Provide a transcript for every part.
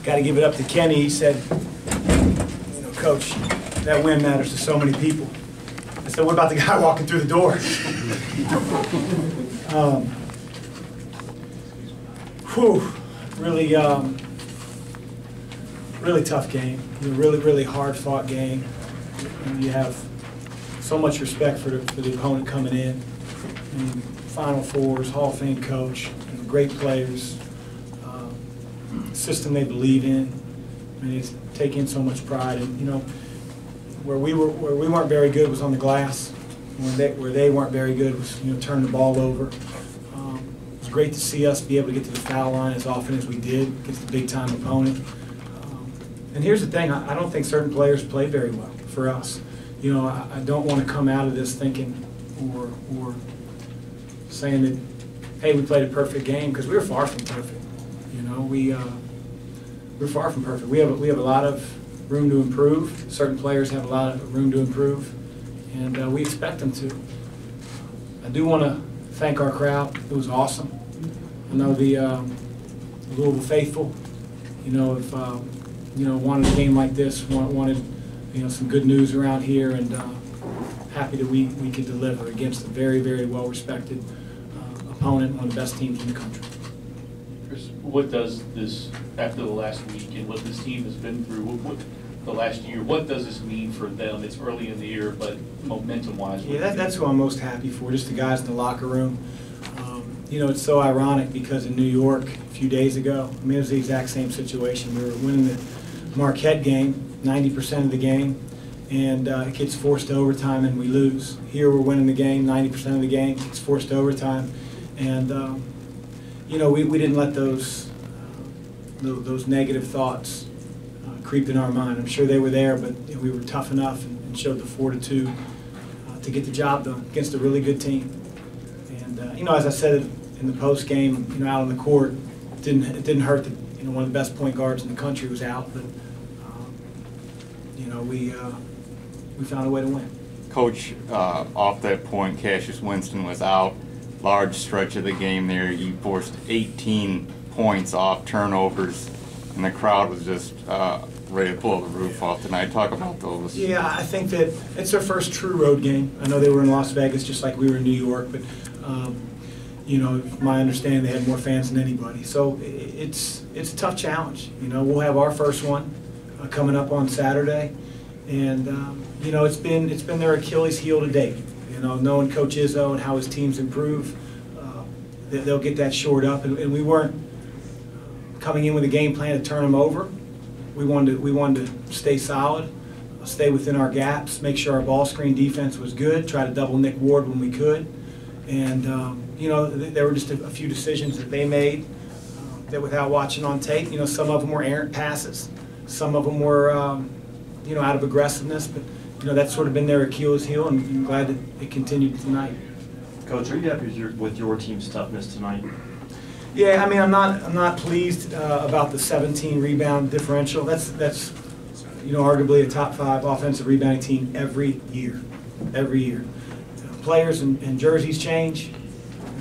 got to give it up to Kenny. He said, you know, Coach, that win matters to so many people. I said, what about the guy walking through the door? Really, really tough game. Really hard-fought game. And you have so much respect for the opponent coming in. I mean, Final Fours, Hall of Fame coach, great players, system they believe in. I mean, they take in so much pride. And you know, where we weren't very good was on the glass. Where they weren't very good was, you know, turning the ball over. It was great to see us be able to get to the foul line as often as we did against a big-time opponent. And here's the thing: I don't think certain players played very well for us. You know, I don't want to come out of this thinking or saying that, hey, we played a perfect game, because we were far from perfect. You know, we're far from perfect. We have a lot of room to improve. Certain players have a lot of room to improve, and we expect them to. I do want to thank our crowd. It was awesome. I know the Louisville faithful, you know, if you know, wanted a game like this, wanted, you know, some good news around here, and happy that we could deliver against a very well-respected opponent, one of the best teams in the country. Chris, what does this, after the last week and what this team has been through, what the last year, what does this mean for them? It's early in the year, but momentum-wise. Yeah, that's who I'm most happy for, just the guys in the locker room. You know, it's so ironic because in New York a few days ago, I mean, it was the exact same situation. We were winning the Marquette game, 90% of the game, and it gets forced to overtime and we lose. Here we're winning the game, 90% of the game, it's forced to overtime. And, you know, we didn't let those negative thoughts creep in our mind. I'm sure they were there, but you know, we were tough enough and showed the fortitude to get the job done against a really good team. And, you know, as I said in the post game, you know, out on the court, it didn't hurt that, you know, one of the best point guards in the country was out, but, you know, we found a way to win. Coach, off that point, Cassius Winston was out. Large stretch of the game there. You forced 18 points off turnovers, and the crowd was just ready to blow the roof off tonight. Talk about those. Yeah, I think that it's their first true road game. I know they were in Las Vegas just like we were in New York, but you know, from my understanding, they had more fans than anybody. So it's a tough challenge. You know, we'll have our first one coming up on Saturday, and you know, it's been their Achilles heel to date. You know, knowing Coach Izzo and how his teams improve, they'll get that shored up. And we weren't coming in with a game plan to turn them over. We wanted to stay solid, stay within our gaps, make sure our ball screen defense was good, try to double Nick Ward when we could. And, you know, there were just a few decisions that they made that without watching on tape, you know, some of them were errant passes. Some of them were, you know, out of aggressiveness. But, you know, that's sort of been their Achilles heel, and I'm glad that it continued tonight. Coach, are you happy with your team's toughness tonight? Yeah, I mean, I'm not pleased about the 17 rebound differential. That's you know, arguably a top 5 offensive rebounding team every year. Every year. Players and jerseys change.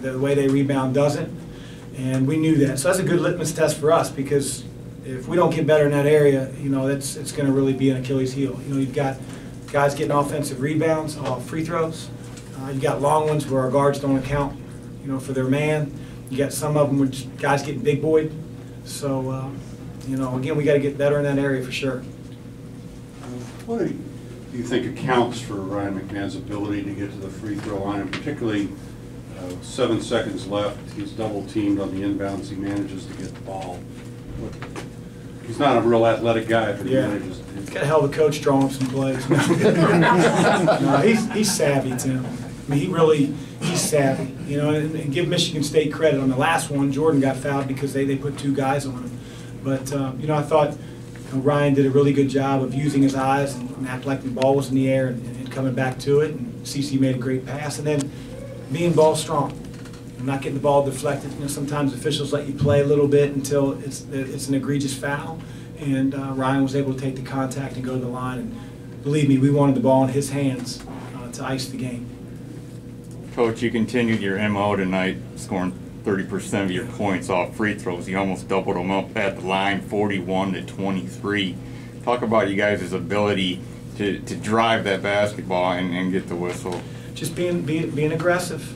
The way they rebound doesn't. And we knew that. So that's a good litmus test for us, because if we don't get better in that area, you know, it's going to really be an Achilles heel. You know, you've got guys getting offensive rebounds off free throws. You got long ones where our guards don't account, you know, for their man. You got some of them with guys getting big boyed. So, you know, again, we got to get better in that area for sure. What do you think accounts for Ryan McMahon's ability to get to the free throw line, and particularly 7 seconds left, he's double teamed on the inbounds, he manages to get the ball? He's not a real athletic guy, but he manages to. He's got a hell of a coach drawing up some plays. No, he's savvy, Tim. I mean, he's savvy. You know, and give Michigan State credit. On the last one, Jordan got fouled because they put 2 guys on him. But, you know, I thought Ryan did a really good job of using his eyes and act like the ball was in the air and coming back to it. And CC made a great pass. And then being ball strong and not getting the ball deflected. You know, sometimes officials let you play a little bit until it's an egregious foul. And Ryan was able to take the contact and go to the line. And believe me, we wanted the ball in his hands to ice the game. Coach, you continued your MO tonight, scoring 30% of your points off free throws. You almost doubled them up at the line, 41 to 23. Talk about you guys' ability to drive that basketball and get the whistle. Just being aggressive,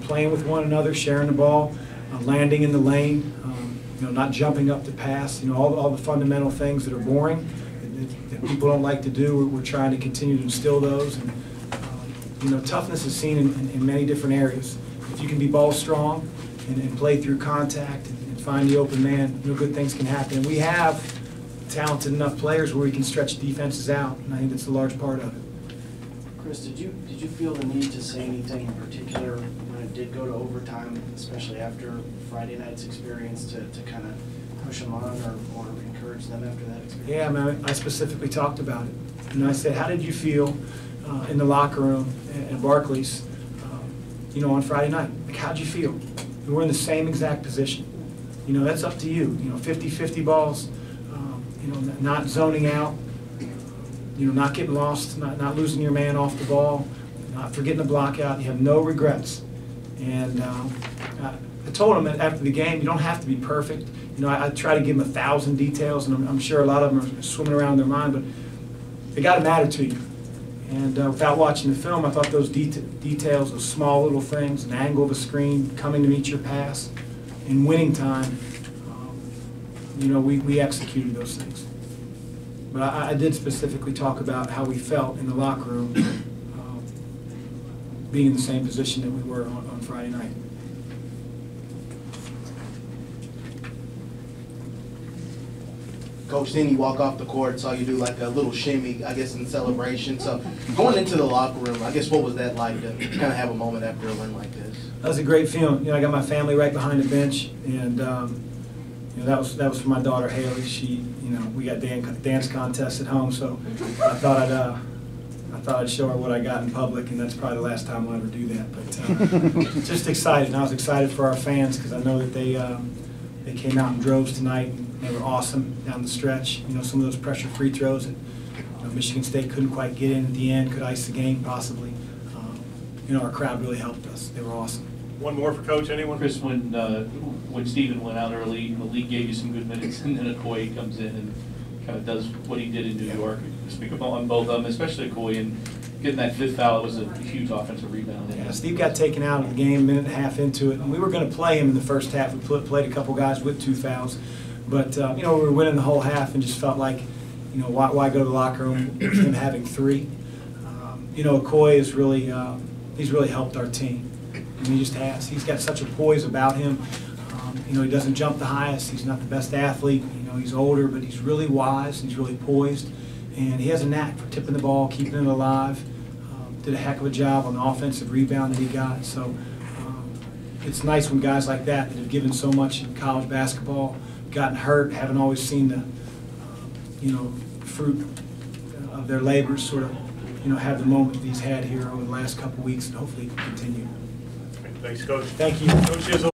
playing with one another, sharing the ball, landing in the lane, not jumping up to pass. All the fundamental things that are boring that people don't like to do. We're trying to continue to instill those. And toughness is seen in many different areas. If you can be ball strong and play through contact and find the open man, good things can happen. And we have talented enough players where we can stretch defenses out, and I think that's a large part of it. Chris, did you feel the need to say anything in particular when it did go to overtime, especially after Friday night's experience, to kind of push them on or encourage them after that experience? Yeah, man, I specifically talked about it. And I said, how did you feel in the locker room at Barclays, on Friday night? Like, how'd you feel? We're in the same exact position. That's up to you. 50-50 balls, not zoning out, not getting lost, not losing your man off the ball, not forgetting the block out. You have no regrets. And I told him after the game, you don't have to be perfect. I try to give them 1,000 details, and I'm sure a lot of them are swimming around in their mind, but they got to matter to you. And without watching the film, I thought those details, those small little things, an angle of a screen, coming to meet your pass, in winning time, we executed those things. But I did specifically talk about how we felt in the locker room, being in the same position that we were on Friday night. Coach, then you walk off the court, saw you do like a little shimmy, I guess, in celebration. So going into the locker room, I guess what was that like to kind of have a moment after a win like this? That was a great feeling. I got my family right behind the bench, and that was for my daughter Haley. She, we got dance contest at home, so I thought I'd show her what I got in public, and that's probably the last time I'll ever do that. But just excited, and I was excited for our fans because I know that they came out in droves tonight. They were awesome down the stretch. Some of those pressure free throws that Michigan State couldn't quite get in at the end, could ice the game possibly. Our crowd really helped us. They were awesome. One more for Coach, anyone? Chris, when Stephen went out early, the league gave you some good minutes, and then Okoye comes in and kind of does what he did in New York. Speak up on both of them, especially Okoye, and getting that fifth foul was a huge offensive rebound. Yeah, Steve got taken out of the game a minute and a half into it, and we were going to play him in the first half. We played a couple guys with 2 fouls. But, we were winning the whole half and just felt like, why go to the locker room with him having 3? Okoye is really, he's really helped our team. And he just has. He's got such a poise about him. He doesn't jump the highest. He's not the best athlete. He's older, but he's really wise. He's really poised. And he has a knack for tipping the ball, keeping it alive. Did a heck of a job on the offensive rebound that he got. So it's nice when guys like that have given so much in college basketball, gotten hurt, haven't always seen the, fruit of their labors sort of, have the moment that he's had here over the last couple of weeks, and hopefully continue. Thanks, Coach. Thank you. Coach Izzo.